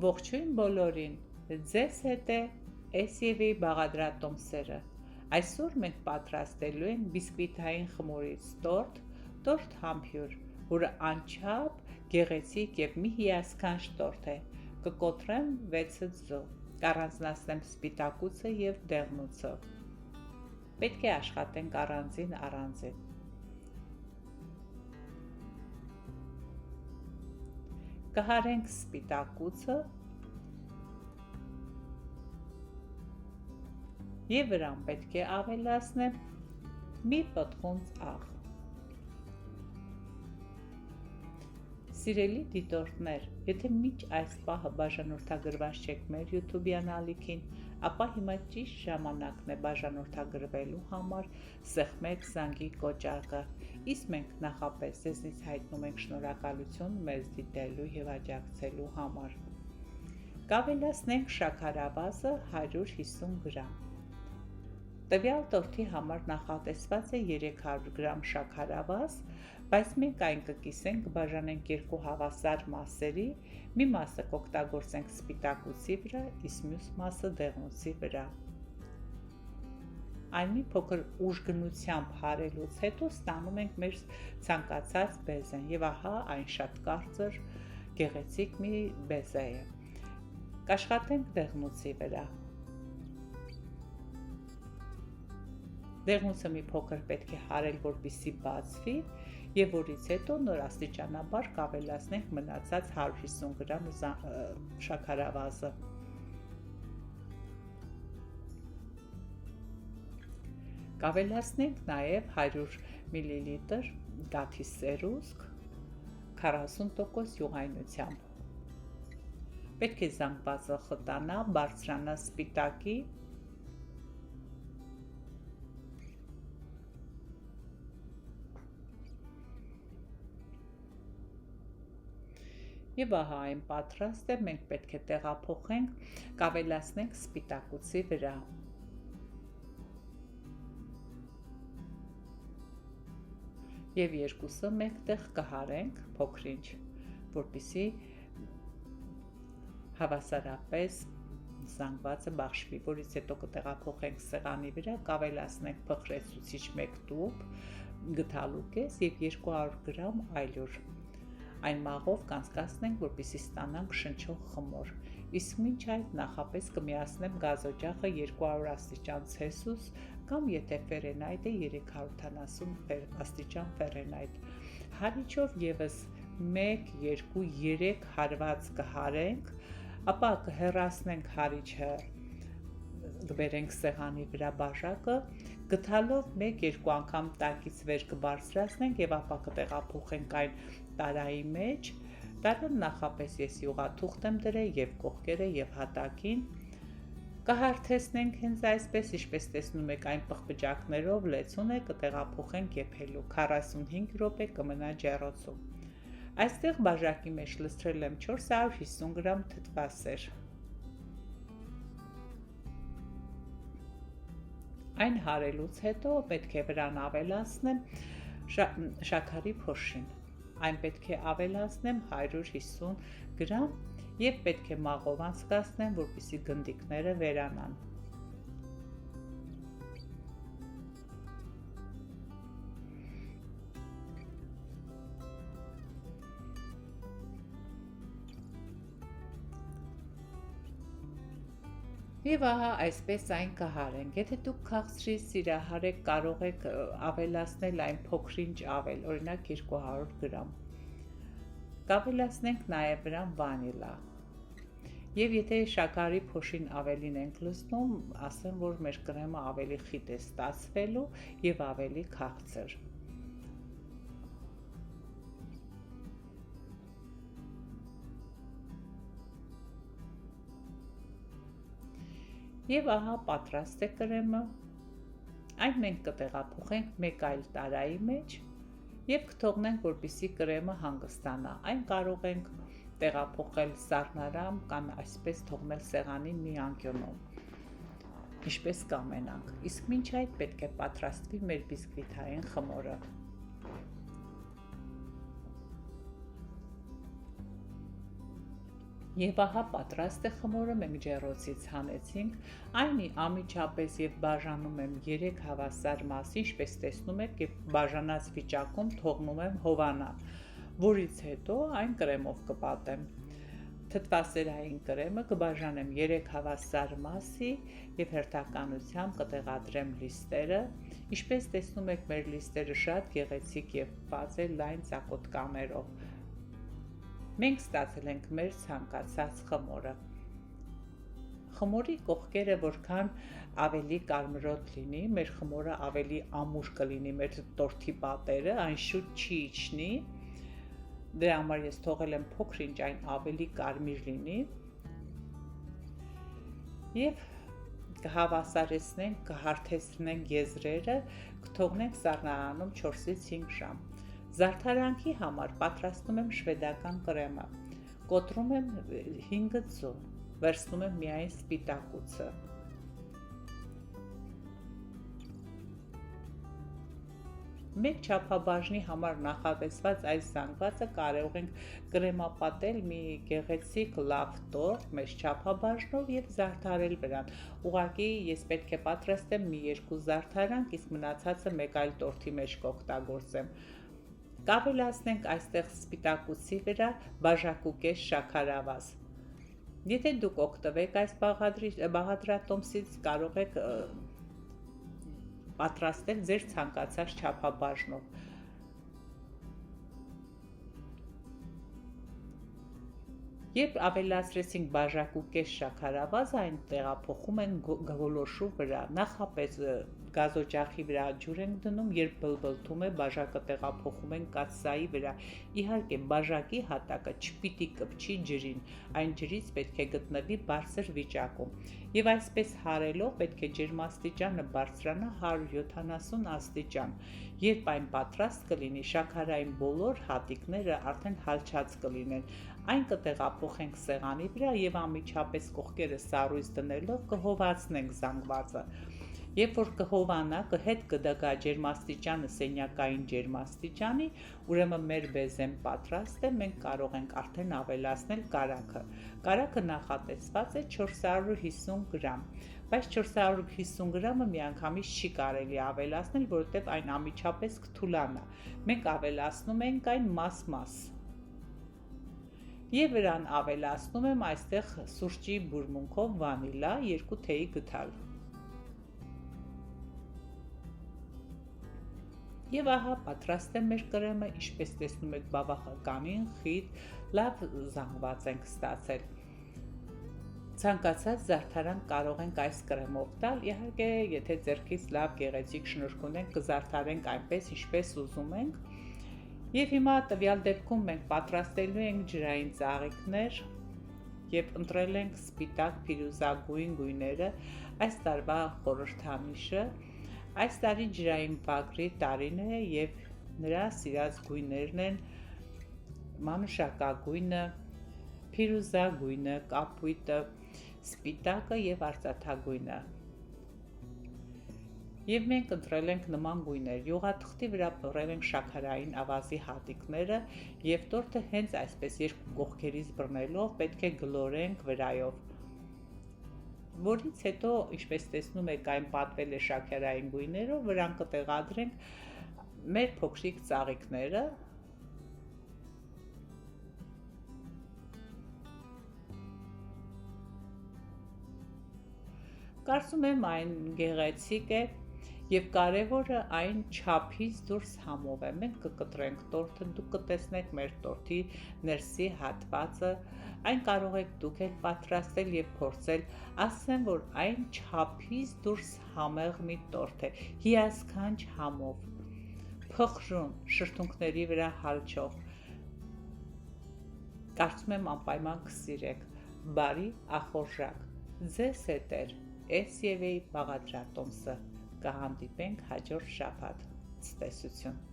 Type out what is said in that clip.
Ողջույն բոլորին, ձեզ հետ է SEV բաղադրատոմսերը։ Այսօր մենք պատրաստելու ենք բիսկվիթային խմորից տորտ համբույր, որը անչափ գեղեցիկ եւ մի հիասքանչ տորտ է։ Կկոտրեմ 6 ձու, կառանձնացնեմ սպիտակուցը եւ դեղնուցը։ Պետք է աշխատենք առանձին։ Կհարենք սպիտակուցը եւ վրան պետք է ավելացնեմ մի պտղունց աղ։ Սիրելի դիտորդներ, եթե մինչ այս պահը բաժանորդագրված չեք մեր YouTube-յան ալիքին, ապա հիմա ճիշտ ժամանակն է բաժանորդագրվելու համար սեղմեք զանգի կոճակը, իսկ մենք նախապես ձեզնից հայտնում ենք շնորհակալություն մեզ դիտելու եւ աջակցելու համար։ Կավելացնենք շաքարավազը 150 գրամ։ Տվյալ տորթի համար նախատեսված է 300 գրամ շաքարավազ, բայց մենք այն կկիսենք, կբաժանենք երկու հավասար մասերի, մի մասը կօգտագործենք սպիտակուցի վրա, իսկ մյուս մասը դեղնուցի վրա։ Այն մի փոքր ուժգնությամբ հարելուց հետո ստանում ենք մեր ցանկացած բեզեն, եւ ահա այն շատ կարծր, գեղեցիկ մի բեզե է։ Կաշխատենք դեղնուցի վրա։ Դեղնուցը մի փոքր պետք է հարել, որպեսզի բացվի, եւ որից հետո նոր աստիճանաբար կավելացնենք մնացած 150 գրամ շաքարավազը։ Կավելացնենք նաեւ 100 մլ գաթի սերուսք 40% յուղայնությամբ։ Պետք է զանգվածը խտանա, բարձրանա սպիտակի Եվ ահա այն պատրաստ է, մենք պետք է տեղափոխենք, կավելացնենք սպիտակուցի վրա։ Եվ երկուսը մեկտեղ կհարենք փոքրինչ, որպեսզի հավասարապես զանգվածը բաշխվի, որից հետո կտեղափոխենք սեղանի վրա, կավելացնենք փխրեցուցիչ 1 տուփ, գդալու կես եւ 200 գրամ այլուր։ Այն մաղով կանցկացնենք, որպեսզի ստանանք շնչող խմոր։ Իսկ մինչ այդ նախապես կմիացնեմ գազօջախը 200 աստիճան Ցելսիուս կամ եթե Ֆարենհայթ է 370 աստիճան Ֆարենհայթ։ Հարիչով եւս 1, 2, 3 հարված կհարենք, ապա կհեռացնենք հարիչը, կբերենք սեղանի վրա բաժակը, գթալով 1-2 անգամ տակից վեր կբարձրացնենք եւ ապա կտեղափոխենք այն տարայի մեջ։ Տարան նախապես ես յուղաթուղթ եմ դրել եւ կողքերը եւ հատակին։ Կհարթեցնենք հենց այսպես, ինչպես տեսնում եք, այն պղպջակներով լեցուն է, կտեղափոխենք եփելու 45 րոպե կմնա ջեռոցում։ Այստեղ բաժակի մեջ լցրել եմ 450 գրամ թթվասեր։ Այն հարելուց հետո պետք է վրան ավելացնեմ շաքարի փոշին։ Այն պետք է ավելացնեմ 150 գրամ եւ պետք է մաղով անցկացնեմ, որպեսզի գնդիկները վերանան։ Եվ ահա այսպես այն կհարենք։ Եթե դուք քաղցրի սիրահարեք, կարող եք ավելացնել այն փոքրինչ ավել, օրինակ 200 գրամ։ Կավելացնենք նաև վրան վանիլա։ Եվ եթե շաքարի փոշին ավելին ենք լցնում, ասեմ, որ մեր կրեմը ավելի խիտ է ստացվելու եւ ավելի քաղցր։ Եվ ահա պատրաստ է կրեմը, այն մենք կտեղափոխենք մեկ այլ տարայի մեջ եւ կթողնենք, որպեսզի կրեմը հանգստանա։ Այն կարող ենք տեղափոխել սառնարան կամ այսպես թողնել սեղանի մի անկյունում, ինչպես կամենանք։ Իսկ մինչ այդ պետք է պատրաստվի մեր բիսկվիթային խմորը։ Եվ ահա պատրաստ է խմորը, մենք ջեռոցից հանեցինք, այն անմիջապես եւ բաժանում եմ 3 հավասար մասի, ինչպես տեսնում եք, եւ բաժանած վիճակում թողնում եմ հովանա, որից հետո այն կրեմով կպատեմ։ Թթվասերային կրեմը կբաժանեմ 3 հավասար մասի եւ հերթականությամբ կտեղադրեմ լիստերը։ Ինչպես տեսնում եք, մեր լիստերը շատ գեղեցիկ եւ բաց է լայն ծակոտկաներով։ Մենք ստացել ենք մեր ցանկացած խմորը։ Խմորի կողքերը որքան ավելի կարմրոտ լինի, մեր խմորը ավելի ամուր կլինի, մեր տորթի պատերը այն շուտ չի իջնի։ Դրա համար ես թողել եմ փոքր-ինչ այն ավելի կարմիր լինի։ Եվ կհավասարեցնենք, կհարթեցնենք եզրերը, կթողնենք սառնարանում 4-ից 5 ժամ։ Զարդարանքի համար պատրաստում եմ շվեդական կրեմը, կոտրում եմ 5 ձու, վերցնում եմ միայն սպիտակուցը։ Մեկ չափաբաժնի համար նախատեսված այս զանգվածը կարող ենք կրեմապատել մի գեղեցիկ լավ տորտ մեծ չափաբաժնով եւ զարդարել վրան։ Ուղղակի ես պետք է պատրաստեմ մի 2 զարդարանք, իսկ մնացածը մեկ այլ տորտի մեջ կօգտագործեմ։ Կավելացնենք այստեղ սպիտակուցի վրա բաժակուկես շաքարավազ։ Եթե դուք օգտվեք այս բաղադրատոմսից, կարող եք պատրաստել ձեր ցանկացած չափաբաժնով։ Երբ ավելացրեցինք բաժակուկես շաքարավազը, այն տեղափոխում են գոլորշու վրա, նախապես գազօջախի վրա ջուր ենք դնում, երբ բլբլթում է, բաժակը տեղափոխում ենք կաթսայի վրա։ Իհարկե, բաժակի հատակը չպիտի կպչի ջրին, այն ջրից պետք է գտնվի բարձր վիճակում։ Եվ այսպես հարելով պետք է ջերմաստիճանը բարձրանա 170 աստիճան։ Երբ այն պատրաստ կլինի, շաքարային բոլոր հատիկները արդեն հալչած կլինեն։ Այն կտեղափոխենք սեղանի վրա եւ անմիջապես կողքերը սառույց դնելով կհովացնենք զանգվածը։ Երբ որ կհովանա, կհետ կդգա ջերմաստիճանը սենյակային ջերմաստիճանի, ուրեմն մեր բեզեն պատրաստ է, մենք կարող ենք արդեն ավելացնել կարագը։ Կարագը նախատեսված է 450 գրամ, բայց 450 գրամը միանգամից չի կարելի ավելացնել, որովհետև այն անմիջապես կթուլանա։ Մենք ավելացնում ենք այն մաս-մաս։ Եվ վրան ավելացնում եմ այստեղ սուրճի բուրմունքով վանիլա 2 թեյի գդալ։ Եվ ահա պատրաստ է մեր կրեմը, ինչպես տեսնում եք, բավականին խիտ, լավ զանգված ենք ստացել։ Ցանկացած զարդարան կարող ենք այս կրեմով տալ, իհարկե, եթե ձեռքից լավ գեղեցիկ շնորհք ունենք, կզարդարենք այնպես, ինչպես ուզում ենք։ Եվ հիմա տվյալ դեպքում մենք պատրաստելու ենք ջրային ծաղիկներ եւ ընտրել ենք սպիտակ փիրուզագույն գույները, այս տարվա խորհրդանիշը։ Այս տարի ջրային բակրի տարին է եւ նրա սիրած գույներն են մանուշակագույնը, փիրուզագույնը, կապույտը, սպիտակը եւ արծաթագույնը։ Եվ մենք ընտրել ենք նման գույներ, յուղաթղթի վրա բռնել ենք շաքարային ավազի հատիկները եւ տորտը հենց այսպես երկու կողքերից բռնելով պետք է գլորենք վրայով։ Որից հետո, ինչպես տեսնում եք, այն պատվել է շաքարային գույներով, վրան կտեղադրենք մեր փոքրիկ ծաղիկները։ Կարծում եմ այն գեղեցիկ է եւ կարեւորը այն չափից դուրս համով է։ Մենք կկտրենք տորտը, դուք կտեսնեք մեր տորտի ներսի հատվածը, այն կարող եք դուք էլ պատրաստել եւ փորձել, ասեմ, որ այն չափից դուրս համեղ մի տորտ է, հիասքանչ համով, փխրուն, շրթունքների վրա հալչող։ Կարծում եմ անպայման կսիրեք։ Բարի ախորժակ։ Ձեզ հետ էր SEV բաղադրատոմսը։ Կհանդիպենք հաջորդ շաբաթ։ Ցտեսություն։